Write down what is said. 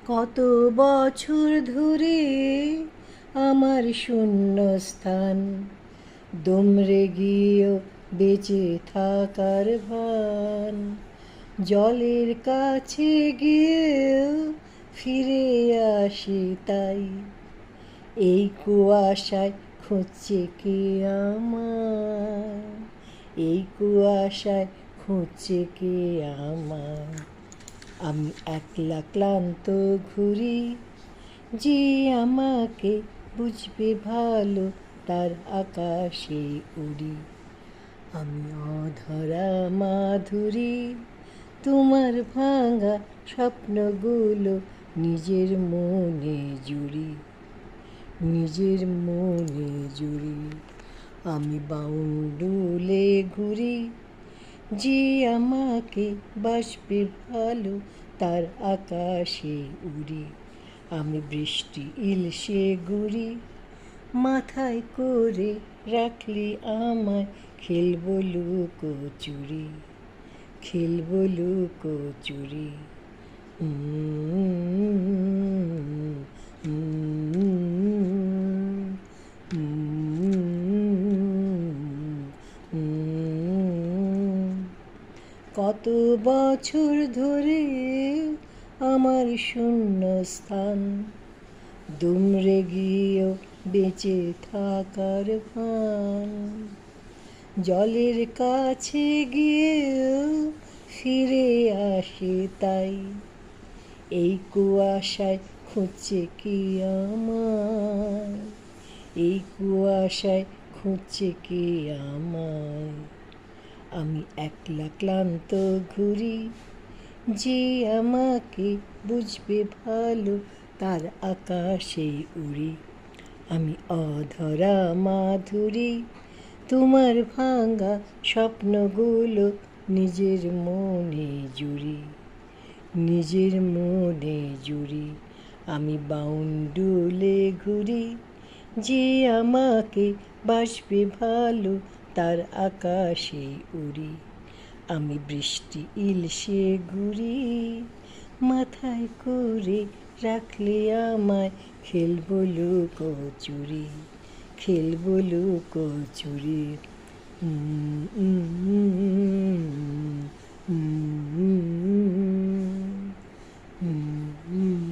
কত বছর ধরে আমার শূন্যস্থান, দুমড়ে গিয়েও বেঁচে থাকার ভান। জলের কাছে গিয়েও ফিরে আসি তাই, এই কুয়াশায় খুঁজছে কে আমায়, এই কুয়াশায় খুঁজছে কে আমায়। আমি একলা ক্লান্ত ঘুরি, যে আমাকে বুঝবে ভালো তার আকাশে উড়ি। আমি অধরা মাধুরী, তোমার ভাঙা স্বপ্নগুলো নিজের মনে জুড়ি, নিজের মনে জুড়ি। আমি বাউন্ডুলে ঘুরি, যে আমাকে বাসবে ভালো তার আকাশে উড়ি। আমি বৃষ্টি ইলশে ঘুরি, মাথায় করে রাখলি আমায়, খেলবো লুকোচুরি, খেলবো লুকোচুরি। কত বছর ধরে আমার শূন্যস্থান, দুমড়ে গিয়েও বেঁচে থাকার ভান। জলের কাছে গিয়েও ফিরে আসে তাই, এই কুয়াশায় খুঁজছে কি আমায়, এই কুয়াশায় খুঁজছে কি আমায়। আমি একলা ক্লান্ত ঘুরি, যে আমাকে বুঝবে ভালো তার আকাশে উড়ি। আমি অধরা মাধুরী, তোমার ভাঙা স্বপ্নগুলো নিজের মনে জুড়ি, নিজের মনে জুড়ি। আমি বাউন্ডুলে ঘুরি, যে আমাকে বাসবে ভালো তার আকাশে উড়ি। আমি বৃষ্টি ইলশে ঘুরি, মাথায় করে রাখলে আমায়, খেলবো লুকোচুরি, খেলবো লুকোচুরি। উম, উম, উম, উম, উম, উম, উম, উম।